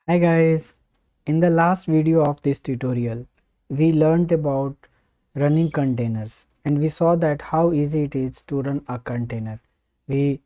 Hi guys, in the last video of this tutorial, we learned about running containers and we saw that how easy it is to run a container. We,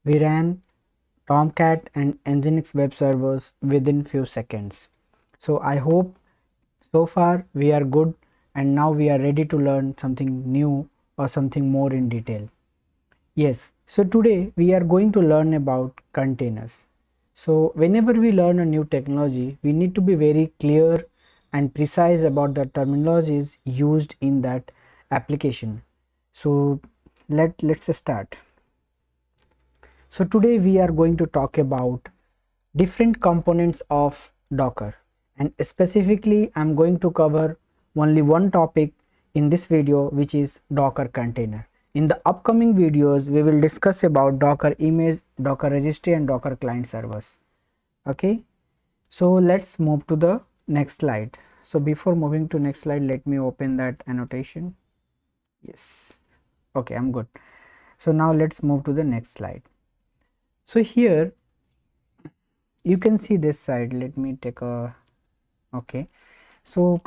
we ran Tomcat and Nginx web servers within few seconds. So I hope so far we are good and now we are ready to learn something new or something more in detail. Yes, so today we are going to learn about containers. So whenever we learn a new technology, we need to be very clear and precise about the terminologies used in that application. So let's start. So today we are going to talk about different components of Docker, and specifically I'm going to cover only one topic in this video, which is Docker container. In the upcoming videos we will discuss about Docker image, Docker registry and Docker client servers. Okay, so let's move to the next slide. So before moving to next slide, let me open that annotation. Yes, okay, I'm good. So now let's move to the next slide. So here you can see this side. Let me take a, okay, so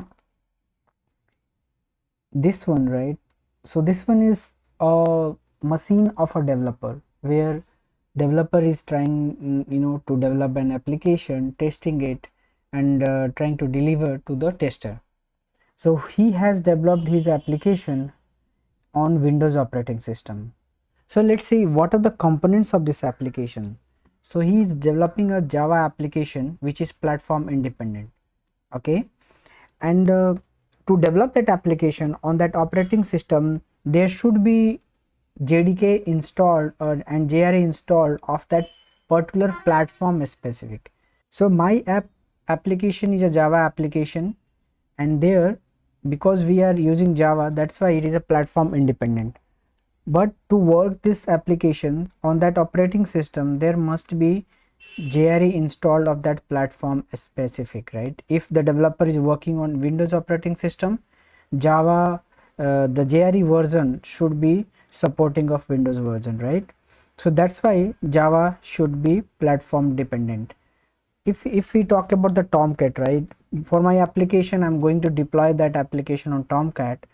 this one, right? So this one is a machine of a developer where developer is trying to develop an application, testing it and trying to deliver to the tester. So he has developed his application on Windows operating system. So let's see what are the components of this application. So he is developing a Java application which is platform independent. Okay, and to develop that application on that operating system, there should be JDK installed and JRE installed of that particular platform specific. So my application is a Java application, and there, because we are using Java, that's why it is a platform independent. But to work this application on that operating system, there must be JRE installed of that platform specific, right? If the developer is working on Windows operating system, Java, the JRE version should be supporting of Windows version, right? So that's why Java should be platform dependent. If we talk about the Tomcat, right? For my application, I'm going to deploy that application on Tomcat.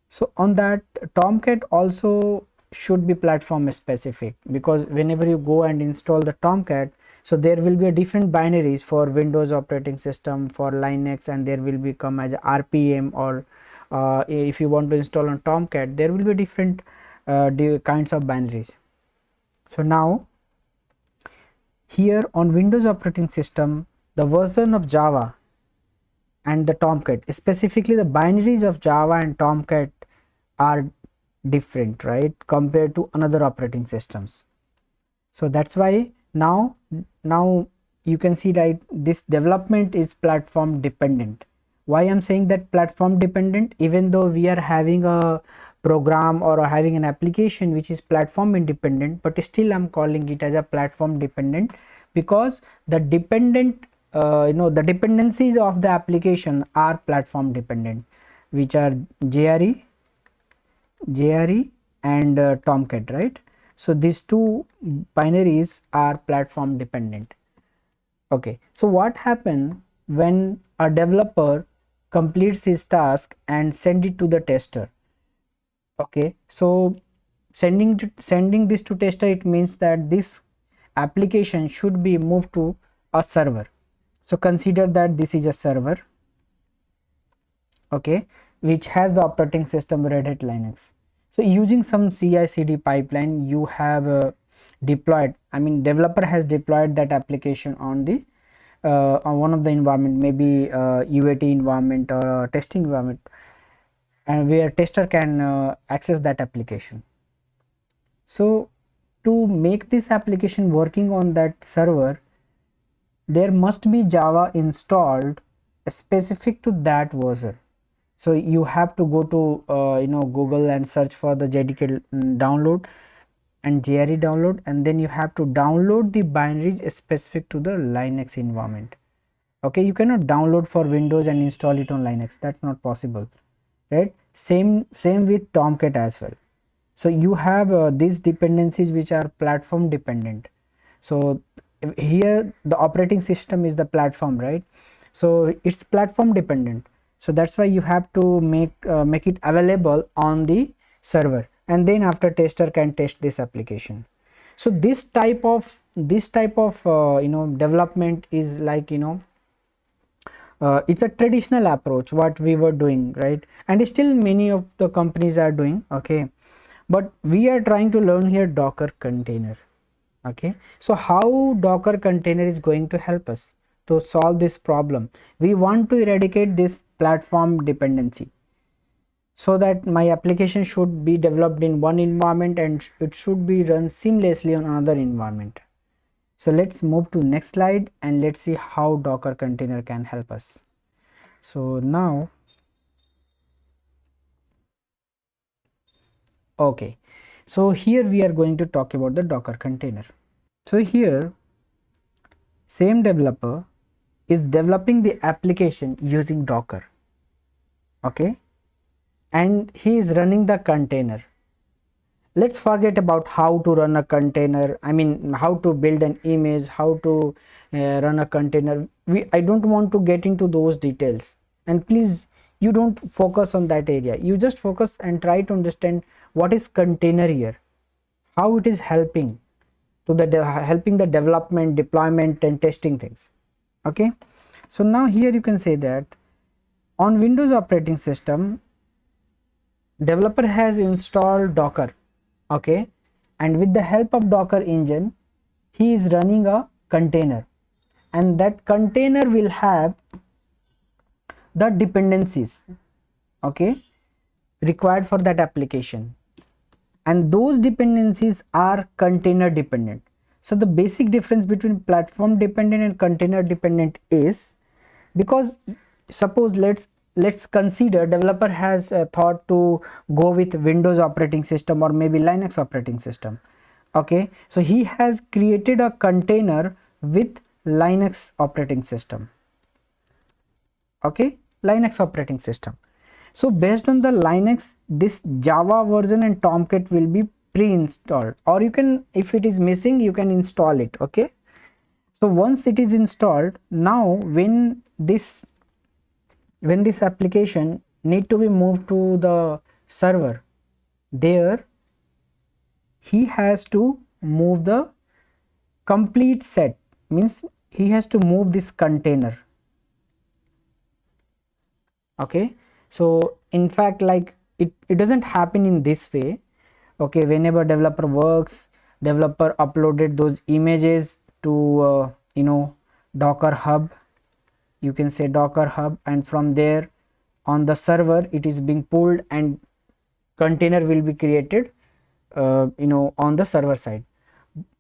So on that, Tomcat also should be platform specific, because whenever you go and install the Tomcat, so there will be a different binaries for Windows operating system, for Linux, and there will become as RPM, or if you want to install on Tomcat, there will be different kinds of binaries. So now here on Windows operating system, the version of Java and the Tomcat, specifically the binaries of Java and Tomcat are different, right, compared to another operating systems. So that's why now you can see, right, this development is platform dependent. Why I'm saying that platform dependent? Even though we are having a program or having an application which is platform independent, but still I'm calling it as a platform dependent, because the dependent the dependencies of the application are platform dependent, which are JRE and Tomcat, right? So these two binaries are platform dependent. Okay, so what happens when a developer completes his task and send it to the tester? Okay, so sending this to tester, it means that this application should be moved to a server. So consider that this is a server, okay, which has the operating system Red Hat Linux. So using some CI/CD pipeline, you have deployed, I mean developer has deployed that application on the on one of the environment, maybe UAT environment or testing environment, and where tester can access that application. So to make this application working on that server, there must be Java installed specific to that version. So you have to go to Google and search for the JDK download and JRE download, and then you have to download the binaries specific to the Linux environment. Okay, you cannot download for Windows and install it on Linux, that's not possible, right? Same with Tomcat as well. So you have these dependencies which are platform dependent. So here the operating system is the platform, right? So it's platform dependent, so that's why you have to make it available on the server, and then after tester can test this application. So this type of development is like, it's a traditional approach what we were doing, right? And still many of the companies are doing, okay, but we are trying to learn here Docker container. Okay, so how Docker container is going to help us to solve this problem? We want to eradicate this platform dependency, so that my application should be developed in one environment and it should be run seamlessly on another environment. So let's move to next slide and let's see how Docker container can help us. So now, okay, so here we are going to talk about the Docker container. So here same developer is developing the application using Docker, okay, and he is running the container. Let's forget about how to run a container, I mean how to build an image, how to run a container. I don't want to get into those details, and please you don't focus on that area. You just focus and try to understand what is container here, how it is helping to helping the development, deployment and testing things. Okay, so now here you can say that on Windows operating system, developer has installed Docker, okay, and with the help of Docker engine he is running a container, and that container will have the dependencies, okay, required for that application, and those dependencies are container dependent. So the basic difference between platform dependent and container dependent is, because suppose let's consider developer has thought to go with Windows operating system or maybe Linux operating system, okay, so he has created a container with Linux operating system, okay, Linux operating system. So based on the Linux, this Java version and Tomcat will be pre-installed, or you can, if it is missing, you can install it, okay. So once it is installed, now when this application need to be moved to the server, there he has to move the complete set, means he has to move this container, okay. So in fact, like it doesn't happen in this way, okay. Whenever developer works, developer uploaded those images to Docker hub, you can say Docker hub, and from there on the server it is being pulled and container will be created on the server side.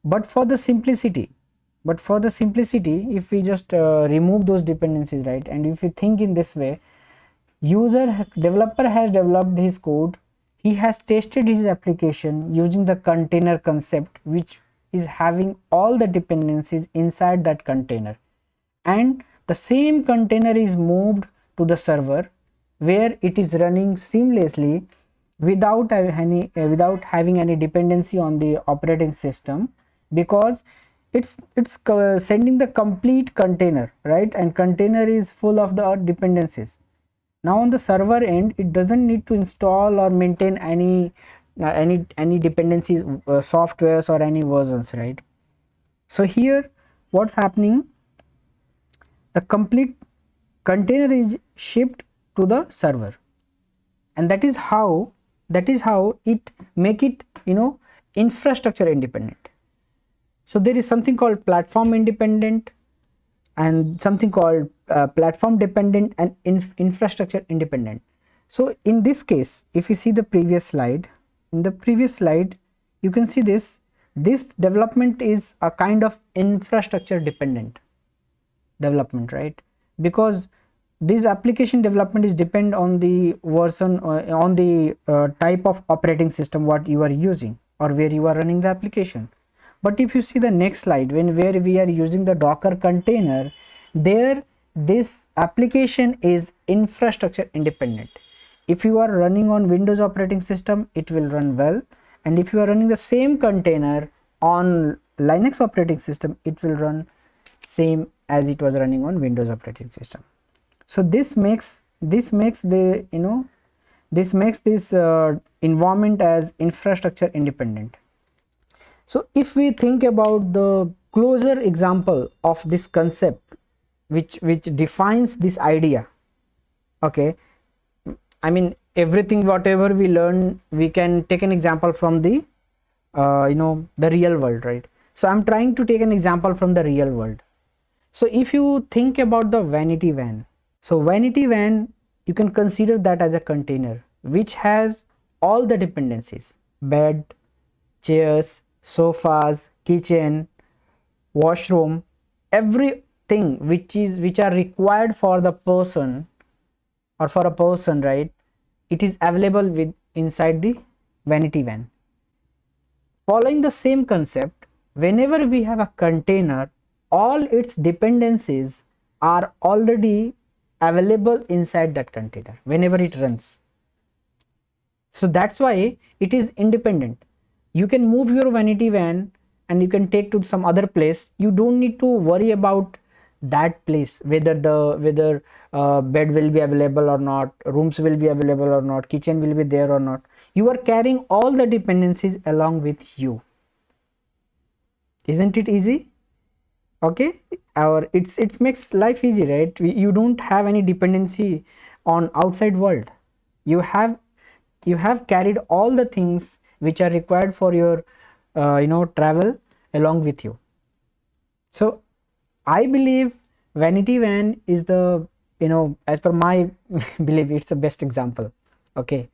But for the simplicity, if we just remove those dependencies, right, and if you think in this way, developer has developed his code, he has tested his application using the container concept, which is having all the dependencies inside that container, and the same container is moved to the server where it is running seamlessly without having any dependency on the operating system, because it's sending the complete container, right, and container is full of the dependencies. Now on the server end, it doesn't need to install or maintain any dependencies, softwares or any versions, right. So here what's happening, the complete container is shipped to the server, and that is how it make it infrastructure independent. So there is something called platform independent and something called platform dependent and infrastructure independent. So in this case, if you see the previous slide, you can see this development is a kind of infrastructure dependent development, right, because this application development is depend on the version, on the type of operating system what you are using or where you are running the application. But if you see the next slide, where we are using the Docker container, there this application is infrastructure independent. If you are running on Windows operating system, it will run well, and if you are running the same container on Linux operating system, it will run same as it was running on Windows operating system. So this makes the this makes this environment as infrastructure independent. So if we think about the closer example of this concept which defines this idea, okay, I mean everything whatever we learn, we can take an example from the the real world, right? So I'm trying to take an example from the real world. So if you think about the vanity van, so vanity van, you can consider that as a container which has all the dependencies: bed, chairs, sofas, kitchen, washroom, everything which are required for the person or for a person, right? It is available with inside the vanity van. Following the same concept, whenever we have a container, all its dependencies are already available inside that container whenever it runs. So that's why it is independent. You can move your vanity van and you can take to some other place. You don't need to worry about that place, whether bed will be available or not, rooms will be available or not, kitchen will be there or not. You are carrying all the dependencies along with you. Isn't it easy? Okay, our it's makes life easy, right? You don't have any dependency on outside world. You have carried all the things which are required for your travel along with you. So I believe vanity van is the, as per my belief, it's the best example. Okay,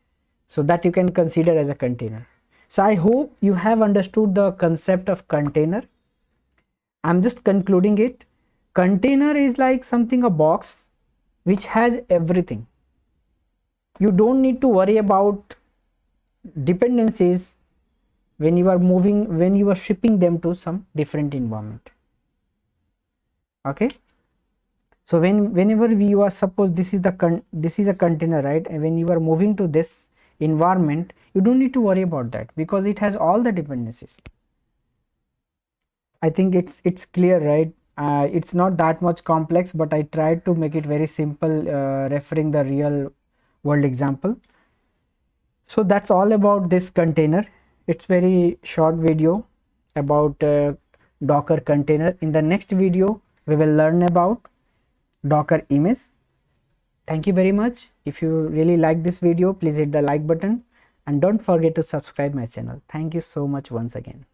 so that you can consider as a container. So I hope you have understood the concept of container. I'm just concluding it. Container is like something, a box which has everything. You don't need to worry about dependencies when you are moving, when you are shipping them to some different environment. Okay, so whenever you are, suppose this is a container, right? And when you are moving to this environment, you don't need to worry about that because it has all the dependencies. I think it's clear, right? It's not that much complex, but I tried to make it very simple, referring the real world example. So that's all about this container. It's very short video about Docker container. In the next video, we will learn about Docker image. Thank you very much. If you really like this video, please hit the like button and don't forget to subscribe my channel. Thank you so much once again.